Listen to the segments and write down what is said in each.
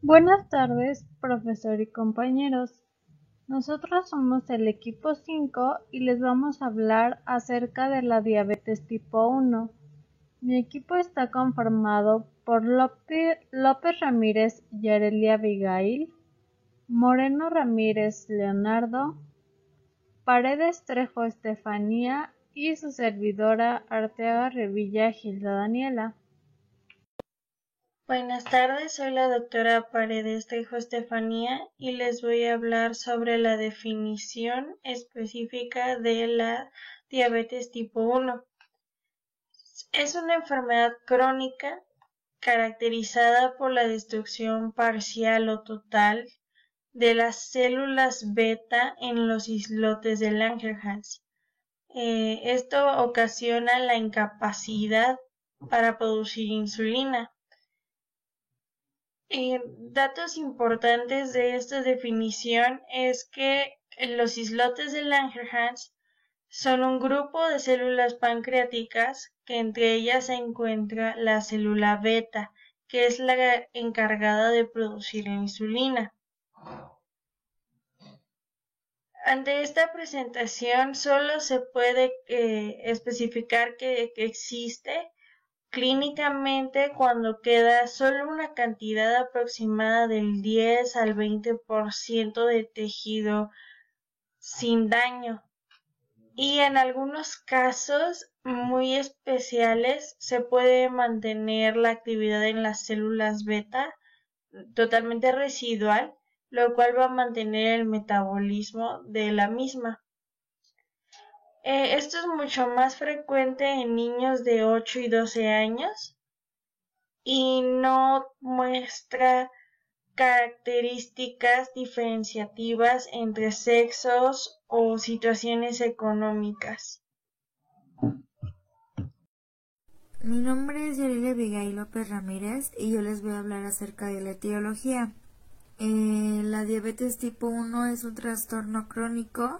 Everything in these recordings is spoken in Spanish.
Buenas tardes, profesor y compañeros. Nosotros somos el equipo 5 y les vamos a hablar acerca de la diabetes tipo 1. Mi equipo está conformado por López Ramírez Yarelia Abigail, Moreno Ramírez Leonardo, Paredes Trejo Estefanía y su servidora Arteaga Revilla Gilda Daniela. Buenas tardes, soy la doctora Paredes Trejo Estefanía y les voy a hablar sobre la definición específica de la diabetes tipo 1. Es una enfermedad crónica caracterizada por la destrucción parcial o total de las células beta en los islotes de Langerhans. Esto ocasiona la incapacidad para producir insulina. Datos importantes de esta definición es que los islotes de Langerhans son un grupo de células pancreáticas que entre ellas se encuentra la célula beta, que es la encargada de producir la insulina. Ante esta presentación solo se puede especificar que existe clínicamente cuando queda solo una cantidad aproximada del 10 al 20% de tejido sin daño, y en algunos casos muy especiales se puede mantener la actividad en las células beta totalmente residual, lo cual va a mantener el metabolismo de la misma. Esto es mucho más frecuente en niños de 8 y 12 años y no muestra características diferenciativas entre sexos o situaciones económicas. Mi nombre es Yarelia Abigail López Ramírez y yo les voy a hablar acerca de la etiología. La diabetes tipo 1 es un trastorno crónico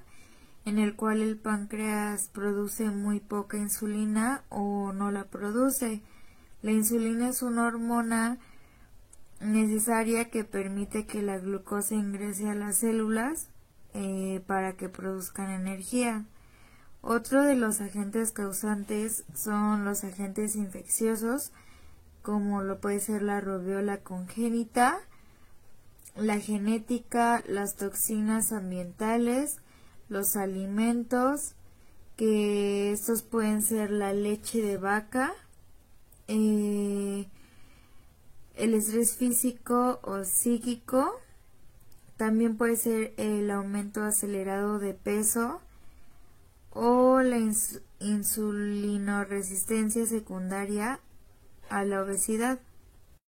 en el cual el páncreas produce muy poca insulina o no la produce. La insulina es una hormona necesaria que permite que la glucosa ingrese a las células para que produzcan energía. Otro de los agentes causantes son los agentes infecciosos, como lo puede ser la rubiola congénita, la genética, las toxinas ambientales, los alimentos, que estos pueden ser la leche de vaca, el estrés físico o psíquico, también puede ser el aumento acelerado de peso o la insulinoresistencia secundaria a la obesidad.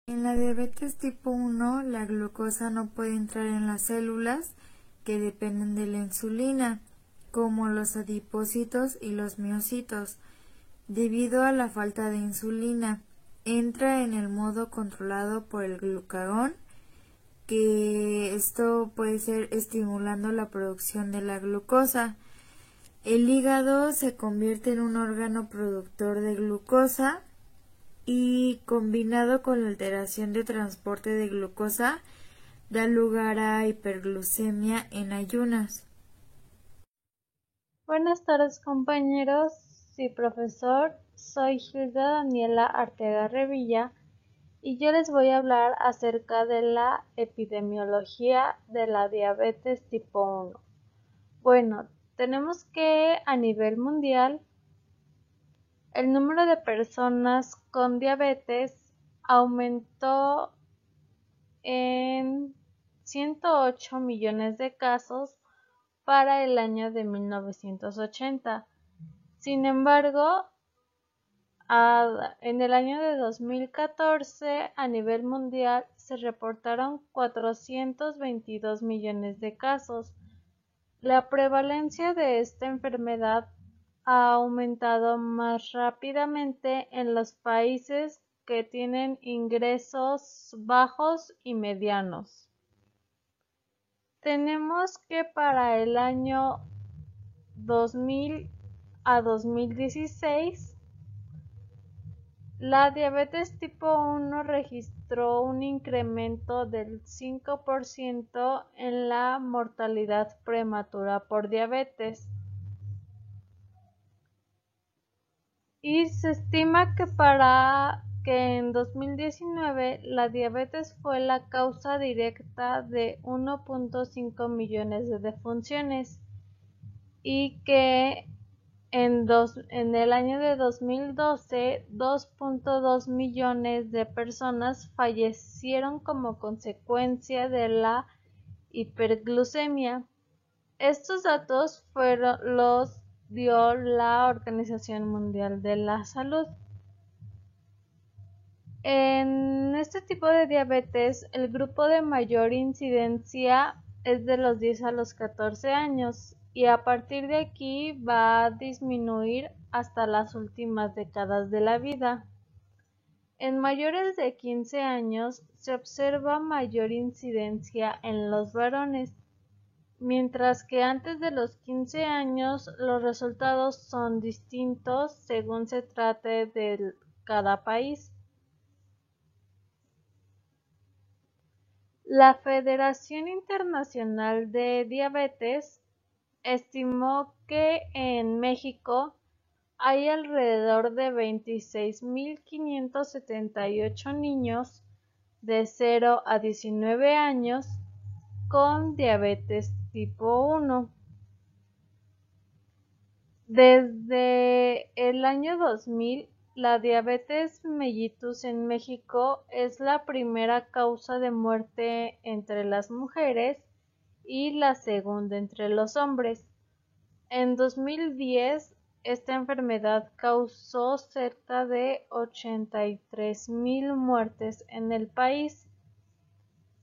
En la diabetes tipo 1, la glucosa no puede entrar en las células que dependen de la insulina, como los adipocitos y los miocitos. Debido a la falta de insulina, entra en el modo controlado por el glucagón, que esto puede ser estimulando la producción de la glucosa. El hígado se convierte en un órgano productor de glucosa y, combinado con la alteración de transporte de glucosa, da lugar a hiperglucemia en ayunas. Buenas tardes, compañeros. Sí, profesor. Soy Gilda Daniela Arteaga Revilla y yo les voy a hablar acerca de la epidemiología de la diabetes tipo 1. Bueno, tenemos que a nivel mundial el número de personas con diabetes aumentó en 108 millones de casos para el año de 1980. Sin embargo, en el año de 2014 a nivel mundial se reportaron 422 millones de casos. La prevalencia de esta enfermedad ha aumentado más rápidamente en los países que tienen ingresos bajos y medianos. Tenemos que para el año 2000 a 2016 la diabetes tipo 1 registró un incremento del 5% en la mortalidad prematura por diabetes. Y se estima que en 2019 la diabetes fue la causa directa de 1.5 millones de defunciones y que en el año de 2012 2.2 millones de personas fallecieron como consecuencia de la hiperglucemia. Estos datos los dio la Organización Mundial de la Salud. En este tipo de diabetes, el grupo de mayor incidencia es de los 10 a los 14 años y a partir de aquí va a disminuir hasta las últimas décadas de la vida. En mayores de 15 años se observa mayor incidencia en los varones, mientras que antes de los 15 años los resultados son distintos según se trate de cada país. La Federación Internacional de Diabetes estimó que en México hay alrededor de 26.578 niños de 0 a 19 años con diabetes tipo 1. Desde el año 2000, la diabetes mellitus en México es la primera causa de muerte entre las mujeres y la segunda entre los hombres. En 2010, esta enfermedad causó cerca de 83,000 muertes en el país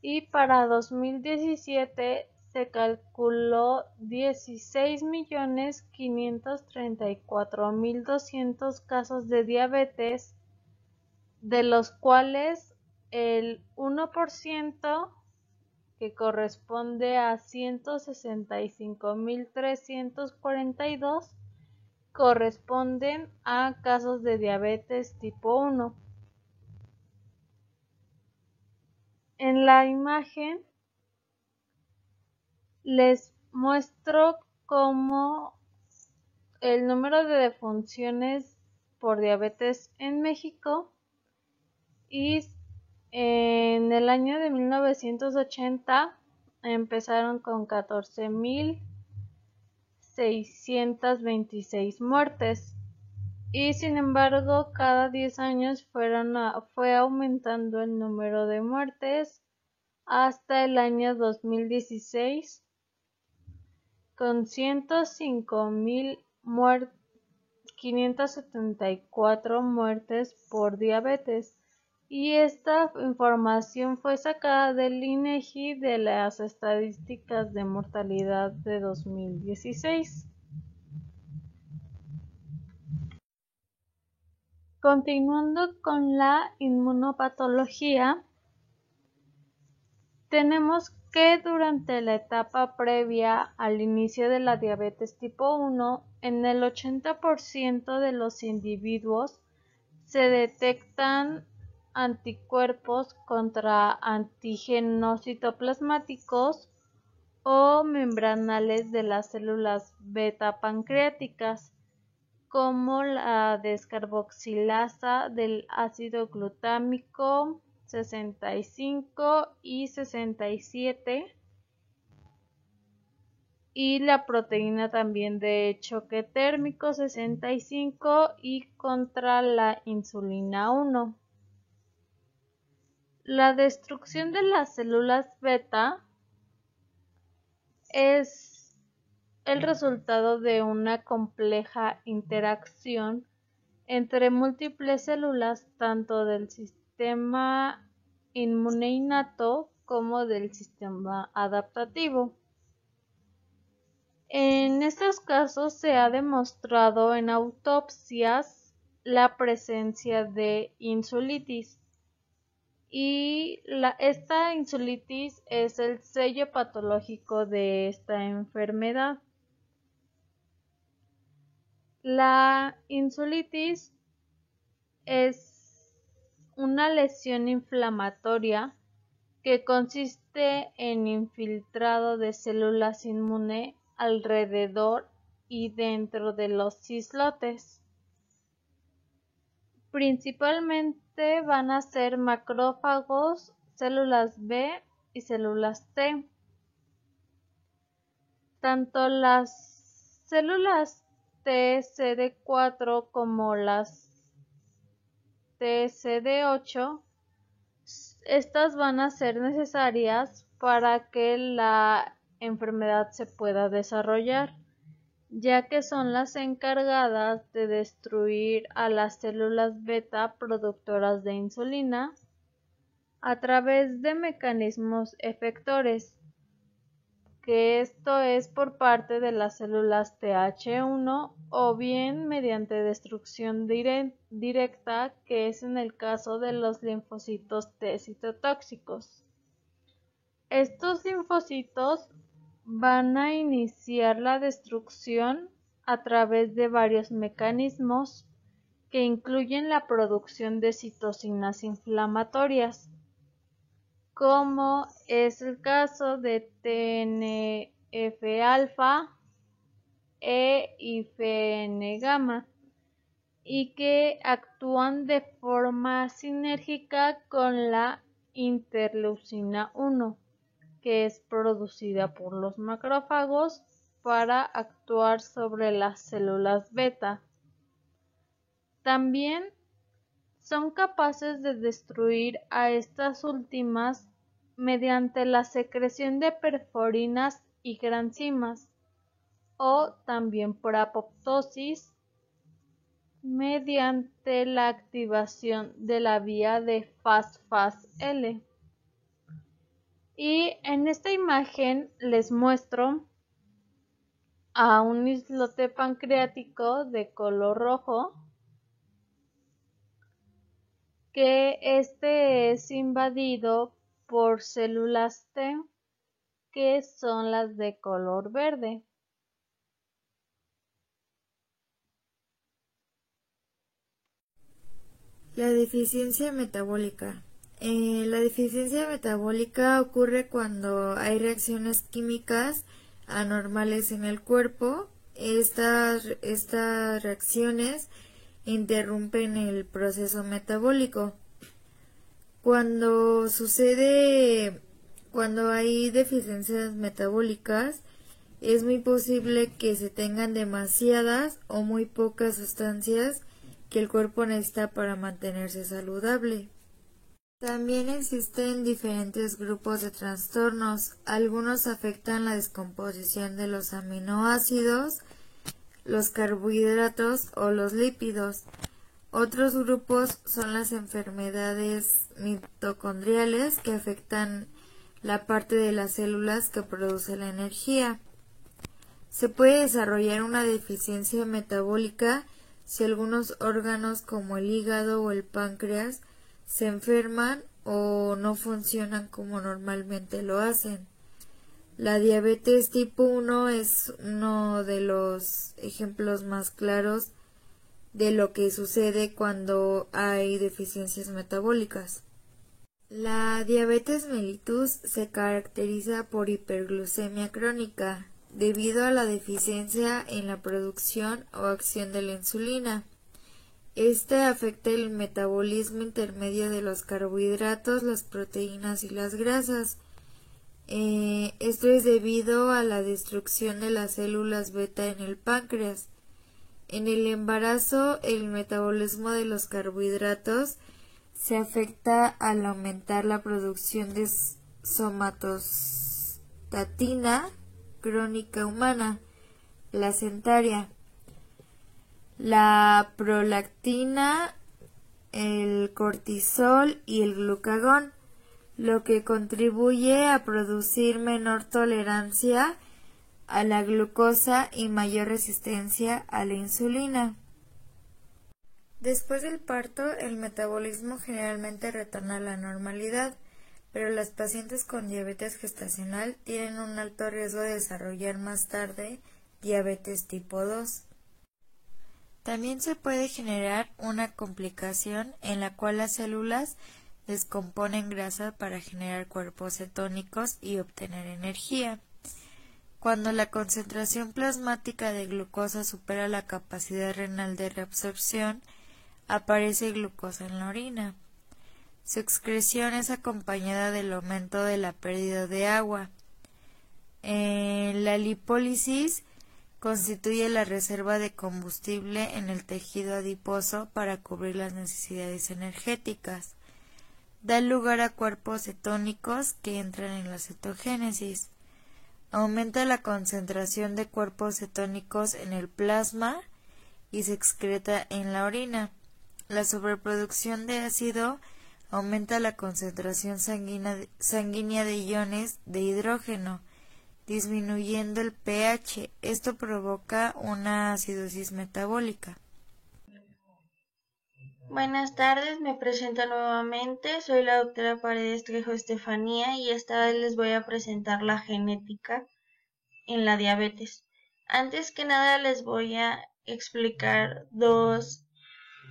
y para 2017 se calculó 16.534.200 casos de diabetes, de los cuales el 1%, que corresponde a 165.342, corresponden a casos de diabetes tipo 1. En la imagen les muestro cómo el número de defunciones por diabetes en México, y en el año de 1980 empezaron con 14,626 muertes y sin embargo cada 10 años fue aumentando el número de muertes hasta el año 2016 con 105.574 muertes por diabetes, y esta información fue sacada del INEGI de las estadísticas de mortalidad de 2016. Continuando con la inmunopatología, tenemos que durante la etapa previa al inicio de la diabetes tipo 1, en el 80% de los individuos se detectan anticuerpos contra antígenos citoplasmáticos o membranales de las células beta pancreáticas, como la descarboxilasa del ácido glutámico 65 y 67 y la proteína también de choque térmico 65 y contra la insulina 1. La destrucción de las células beta es el resultado de una compleja interacción entre múltiples células tanto del sistema inmune innato como del sistema adaptativo. En estos casos se ha demostrado en autopsias la presencia de insulitis, y esta insulitis es el sello patológico de esta enfermedad. La insulitis es una lesión inflamatoria que consiste en infiltrado de células inmunes alrededor y dentro de los islotes. Principalmente van a ser macrófagos, células B y células T. Tanto las células TCD4 como las TCD8, estas van a ser necesarias para que la enfermedad se pueda desarrollar, ya que son las encargadas de destruir a las células beta productoras de insulina a través de mecanismos efectores, que esto es por parte de las células Th1 o bien mediante destrucción directa, que es en el caso de los linfocitos T citotóxicos. Estos linfocitos van a iniciar la destrucción a través de varios mecanismos que incluyen la producción de citocinas inflamatorias, como es el caso de TNF-alfa e IFN-gamma, y que actúan de forma sinérgica con la interleucina 1, que es producida por los macrófagos para actuar sobre las células beta. También son capaces de destruir a estas últimas mediante la secreción de perforinas y granzimas, o también por apoptosis mediante la activación de la vía de Fas-L. Y en esta imagen les muestro a un islote pancreático de color rojo, que este es invadido por células T, que son las de color verde. La deficiencia metabólica. La deficiencia metabólica ocurre cuando hay reacciones químicas anormales en el cuerpo. Estas reacciones interrumpen el proceso metabólico. Cuando hay deficiencias metabólicas, es muy posible que se tengan demasiadas o muy pocas sustancias que el cuerpo necesita para mantenerse saludable. También existen diferentes grupos de trastornos. Algunos afectan la descomposición de los aminoácidos, los carbohidratos o los lípidos. Otros grupos son las enfermedades mitocondriales, que afectan la parte de las células que produce la energía. Se puede desarrollar una deficiencia metabólica si algunos órganos como el hígado o el páncreas se enferman o no funcionan como normalmente lo hacen. La diabetes tipo 1 es uno de los ejemplos más claros de lo que sucede cuando hay deficiencias metabólicas. La diabetes mellitus se caracteriza por hiperglucemia crónica debido a la deficiencia en la producción o acción de la insulina. Este afecta el metabolismo intermedio de los carbohidratos, las proteínas y las grasas. Esto es debido a la destrucción de las células beta en el páncreas. En el embarazo, el metabolismo de los carbohidratos se afecta al aumentar la producción de somatostatina crónica humana, placentaria, la prolactina, el cortisol y el glucagón, lo que contribuye a producir menor tolerancia a la glucosa y mayor resistencia a la insulina. Después del parto, el metabolismo generalmente retorna a la normalidad, pero las pacientes con diabetes gestacional tienen un alto riesgo de desarrollar más tarde diabetes tipo 2. También se puede generar una complicación en la cual las células descomponen grasa para generar cuerpos cetónicos y obtener energía. Cuando la concentración plasmática de glucosa supera la capacidad renal de reabsorción, aparece glucosa en la orina. Su excreción es acompañada del aumento de la pérdida de agua. La lipólisis constituye la reserva de combustible en el tejido adiposo para cubrir las necesidades energéticas. Da lugar a cuerpos cetónicos que entran en la cetogénesis. Aumenta la concentración de cuerpos cetónicos en el plasma y se excreta en la orina. La sobreproducción de ácido aumenta la concentración sanguínea de iones de hidrógeno, disminuyendo el pH. Esto provoca una acidosis metabólica. Buenas tardes, me presento nuevamente. Soy la doctora Paredes Trejo Estefanía y esta vez les voy a presentar la genética en la diabetes. Antes que nada les voy a explicar dos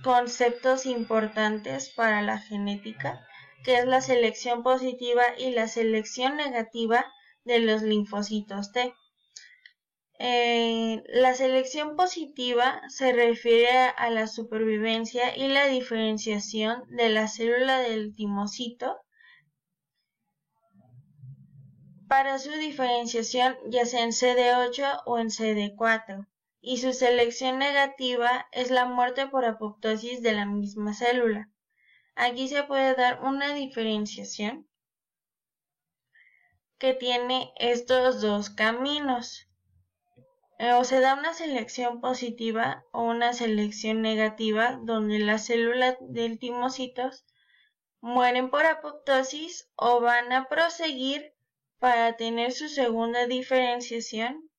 conceptos importantes para la genética, que es la selección positiva y la selección negativa de los linfocitos T. La selección positiva se refiere a la supervivencia y la diferenciación de la célula del timocito para su diferenciación ya sea en CD8 o en CD4, y su selección negativa es la muerte por apoptosis de la misma célula. Aquí se puede dar una diferenciación que tiene estos dos caminos. O se da una selección positiva o una selección negativa donde las células del timocitos mueren por apoptosis o van a proseguir para tener su segunda diferenciación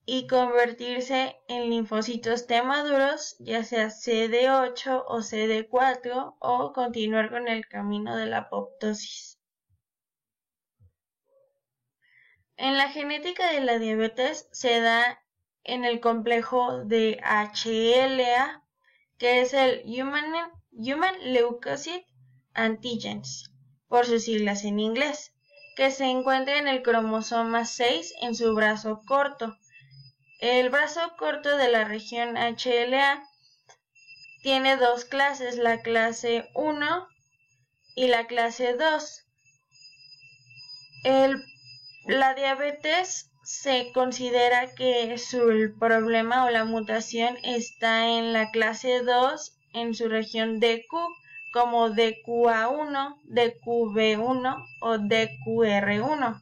y convertirse en linfocitos T maduros, ya sea CD8 o CD4, o continuar con el camino de la apoptosis. En la genética de la diabetes se da en el complejo de HLA, que es el Human Leukocyte Antigens, por sus siglas en inglés, que se encuentra en el cromosoma 6 en su brazo corto. El brazo corto de la región HLA tiene dos clases, la clase 1 y la clase 2. La diabetes se considera que el problema o la mutación está en la clase 2 en su región DQ, como DQA1, DQB1 o DQR1.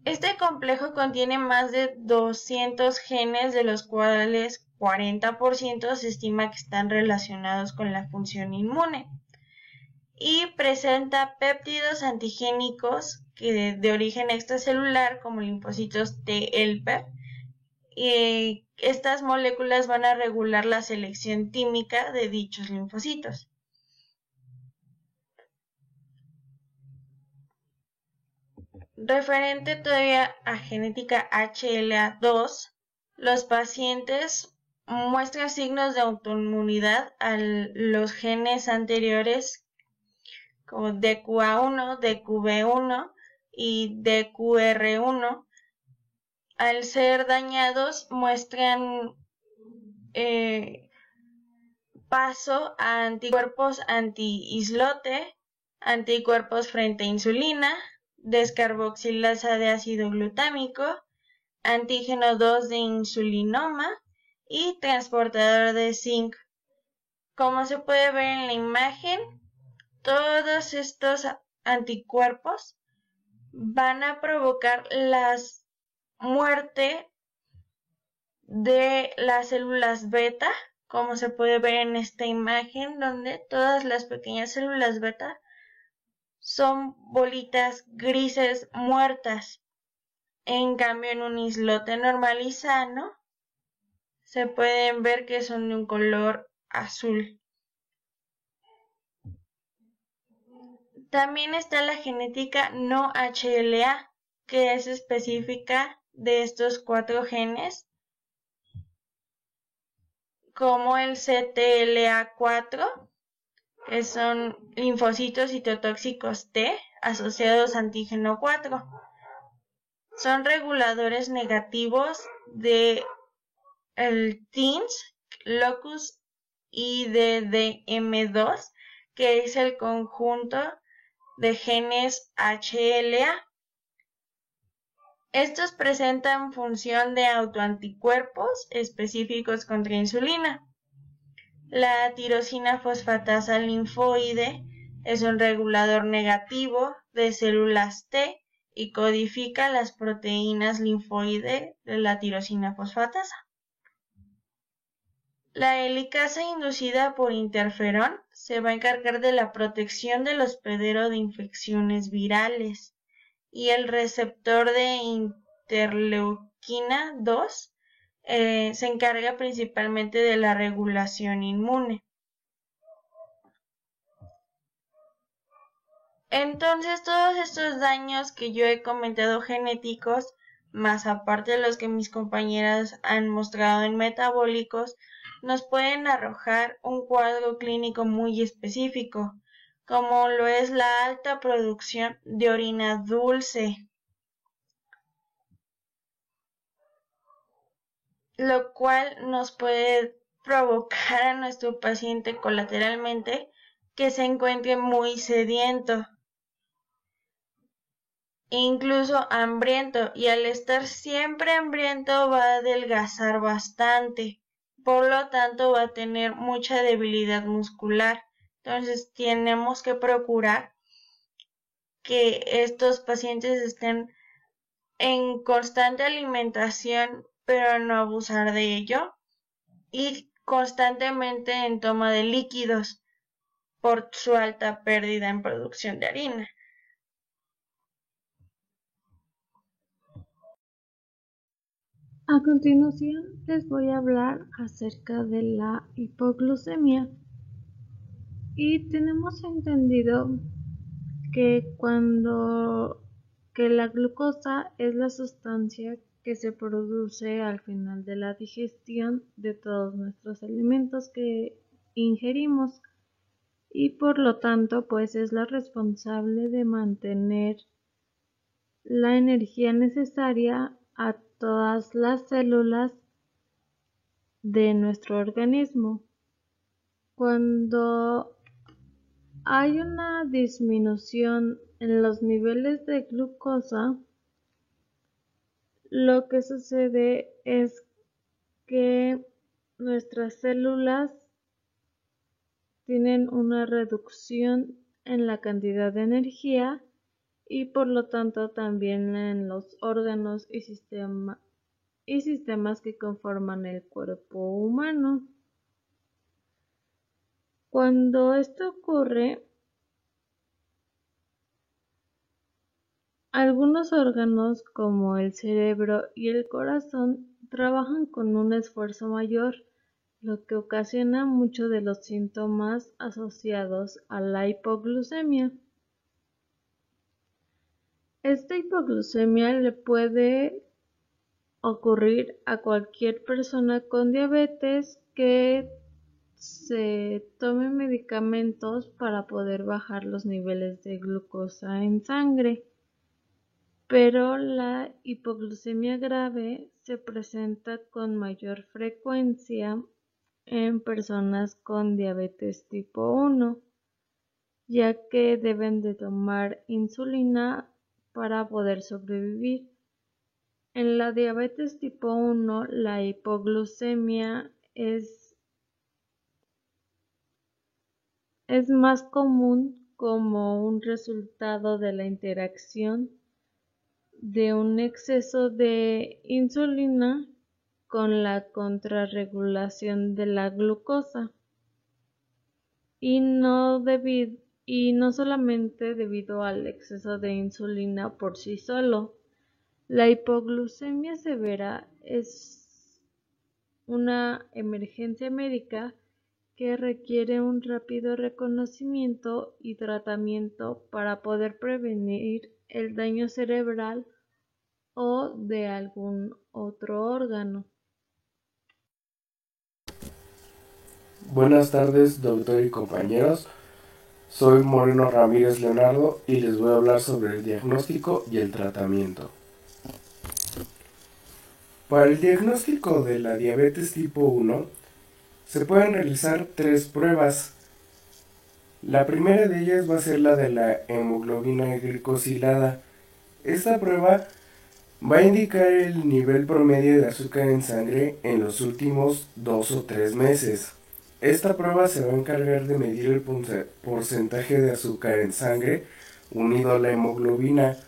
Este complejo contiene más de 200 genes, de los cuales 40% se estima que están relacionados con la función inmune. Y presenta péptidos antigénicos de origen extracelular como linfocitos T helper, y estas moléculas van a regular la selección química de dichos linfocitos. Referente todavía a genética HLA2, los pacientes muestran signos de autoinmunidad a los genes anteriores como DQA1, DQB1 y DQR1, al ser dañados muestran paso a anticuerpos anti-islote, anticuerpos frente a insulina, descarboxilasa de ácido glutámico, antígeno 2 de insulinoma y transportador de zinc. Como se puede ver en la imagen, todos estos anticuerpos van a provocar la muerte de las células beta, como se puede ver en esta imagen, donde todas las pequeñas células beta son bolitas grises muertas. En cambio, en un islote normal y sano, se pueden ver que son de un color azul. También está la genética no HLA, que es específica de estos 4 genes, como el CTLA4, que son linfocitos citotóxicos T asociados a antígeno 4. Son reguladores negativos de el TINS, locus IDDM2, que es el conjunto de genes HLA. Estos presentan función de autoanticuerpos específicos contra insulina. La tirosina fosfatasa linfoide es un regulador negativo de células T y codifica las proteínas linfoide de la tirosina fosfatasa. La helicasa inducida por interferón se va a encargar de la protección del hospedero de infecciones virales, y el receptor de interleuquina 2 se encarga principalmente de la regulación inmune. Entonces, todos estos daños que yo he comentado genéticos, más aparte de los que mis compañeras han mostrado en metabólicos, nos pueden arrojar un cuadro clínico muy específico, como lo es la alta producción de orina dulce, lo cual nos puede provocar a nuestro paciente colateralmente que se encuentre muy sediento, incluso hambriento, y al estar siempre hambriento va a adelgazar bastante, por lo tanto va a tener mucha debilidad muscular. Entonces tenemos que procurar que estos pacientes estén en constante alimentación, pero no abusar de ello, y constantemente en toma de líquidos por su alta pérdida en producción de harina. A continuación les voy a hablar acerca de la hipoglucemia, y tenemos entendido que la glucosa es la sustancia que se produce al final de la digestión de todos nuestros alimentos que ingerimos, y por lo tanto pues es la responsable de mantener la energía necesaria a todas las células de nuestro organismo. Cuando hay una disminución en los niveles de glucosa, lo que sucede es que nuestras células tienen una reducción en la cantidad de energía, y por lo tanto también en los órganos y sistemas que conforman el cuerpo humano. Cuando esto ocurre, algunos órganos como el cerebro y el corazón trabajan con un esfuerzo mayor, lo que ocasiona muchos de los síntomas asociados a la hipoglucemia. Esta hipoglucemia le puede ocurrir a cualquier persona con diabetes que se tome medicamentos para poder bajar los niveles de glucosa en sangre, pero la hipoglucemia grave se presenta con mayor frecuencia en personas con diabetes tipo 1, ya que deben de tomar insulina para poder sobrevivir. En la diabetes tipo 1, la hipoglucemia es más común como un resultado de la interacción de un exceso de insulina con la contrarregulación de la glucosa, y no solamente debido al exceso de insulina por sí solo. La hipoglucemia severa es una emergencia médica que requiere un rápido reconocimiento y tratamiento para poder prevenir el daño cerebral o de algún otro órgano. Buenas tardes, doctor y compañeros. Soy Moreno Ramírez Leonardo y les voy a hablar sobre el diagnóstico y el tratamiento. Para el diagnóstico de la diabetes tipo 1, se pueden realizar 3 pruebas. La primera de ellas va a ser la de la hemoglobina glicosilada. Esta prueba va a indicar el nivel promedio de azúcar en sangre en los últimos 2 o 3 meses. Esta prueba se va a encargar de medir el porcentaje de azúcar en sangre unido a la hemoglobina,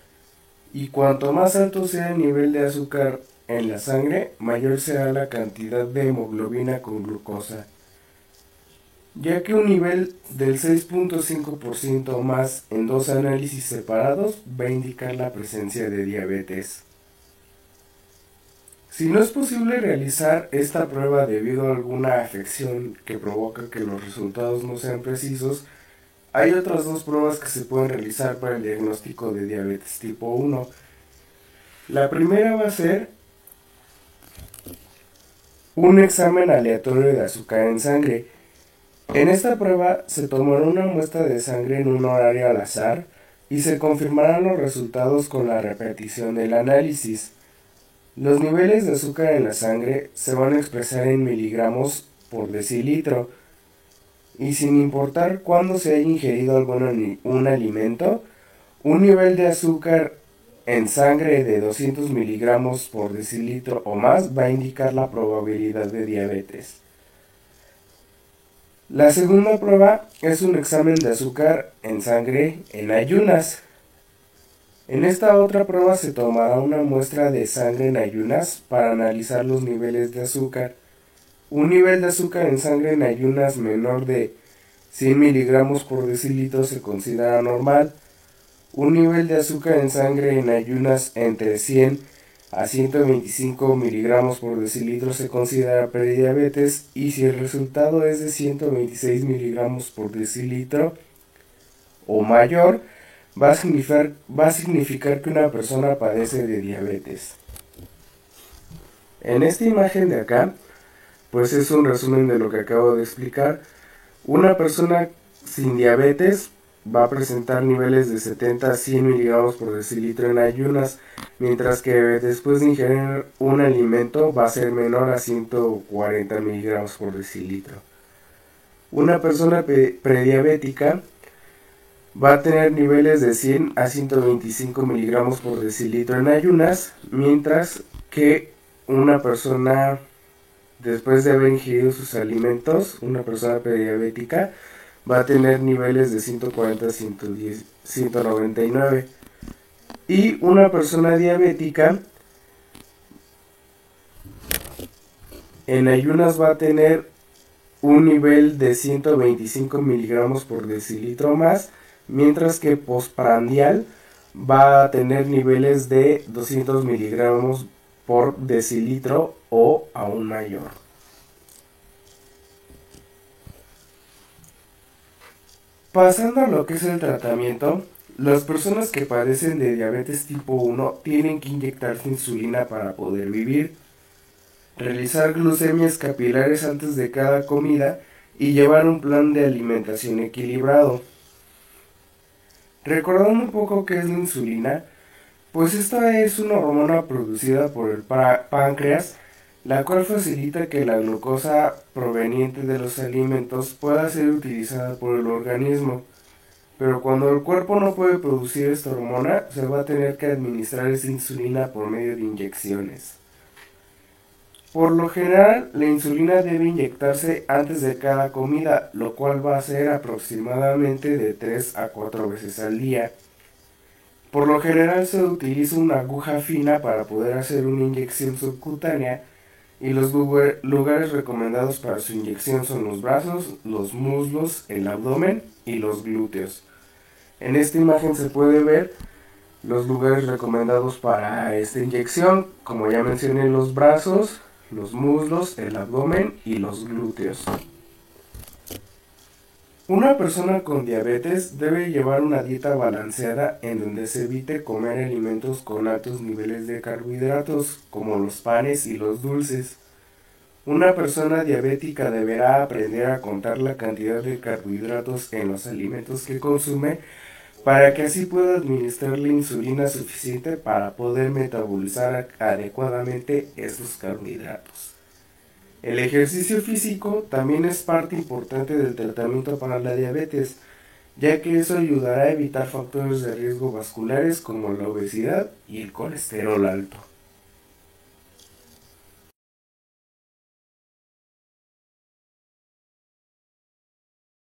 y cuanto más alto sea el nivel de azúcar en la sangre, mayor será la cantidad de hemoglobina con glucosa, ya que un nivel del 6.5% o más en 2 análisis separados va a indicar la presencia de diabetes. Si no es posible realizar esta prueba debido a alguna afección que provoca que los resultados no sean precisos, hay otras 2 pruebas que se pueden realizar para el diagnóstico de diabetes tipo 1. La primera va a ser un examen aleatorio de azúcar en sangre. En esta prueba se tomará una muestra de sangre en un horario al azar y se confirmarán los resultados con la repetición del análisis. Los niveles de azúcar en la sangre se van a expresar en miligramos por decilitro, y sin importar cuándo se haya ingerido un alimento, un nivel de azúcar en sangre de 200 miligramos por decilitro o más va a indicar la probabilidad de diabetes. La segunda prueba es un examen de azúcar en sangre en ayunas. En esta otra prueba se tomará una muestra de sangre en ayunas para analizar los niveles de azúcar. Un nivel de azúcar en sangre en ayunas menor de 100 miligramos por decilitro se considera normal. Un nivel de azúcar en sangre en ayunas entre 100 a 125 miligramos por decilitro se considera prediabetes, y si el resultado es de 126 miligramos por decilitro o mayor, va a significar que una persona padece de diabetes. En esta imagen de acá, pues es un resumen de lo que acabo de explicar. Una persona sin diabetes va a presentar niveles de 70 a 100 miligramos por decilitro en ayunas, mientras que después de ingerir un alimento va a ser menor a 140 miligramos por decilitro. Una persona prediabética va a tener niveles de 100 a 125 miligramos por decilitro en ayunas, mientras que una persona, después de haber ingerido sus alimentos, una persona prediabética, va a tener niveles de 140 a 110, 199. Y una persona diabética en ayunas va a tener un nivel de 125 miligramos por decilitro más, mientras que postprandial va a tener niveles de 200 miligramos por decilitro o aún mayor. Pasando a lo que es el tratamiento, las personas que padecen de diabetes tipo 1 tienen que inyectarse insulina para poder vivir, realizar glucemias capilares antes de cada comida y llevar un plan de alimentación equilibrado. Recordando un poco qué es la insulina, pues esta es una hormona producida por el páncreas, la cual facilita que la glucosa proveniente de los alimentos pueda ser utilizada por el organismo. Pero cuando el cuerpo no puede producir esta hormona, se va a tener que administrar esa insulina por medio de inyecciones. Por lo general, la insulina debe inyectarse antes de cada comida, lo cual va a ser aproximadamente de 3 a 4 veces al día. Por lo general se utiliza una aguja fina para poder hacer una inyección subcutánea, y los lugares recomendados para su inyección son los brazos, los muslos, el abdomen y los glúteos. En esta imagen se puede ver los lugares recomendados para esta inyección, como ya mencioné, los brazos, los muslos, el abdomen y los glúteos. Una persona con diabetes debe llevar una dieta balanceada en donde se evite comer alimentos con altos niveles de carbohidratos, como los panes y los dulces. Una persona diabética deberá aprender a contar la cantidad de carbohidratos en los alimentos que consume para que así pueda administrar la insulina suficiente para poder metabolizar adecuadamente estos carbohidratos. El ejercicio físico también es parte importante del tratamiento para la diabetes, ya que eso ayudará a evitar factores de riesgo vasculares como la obesidad y el colesterol alto.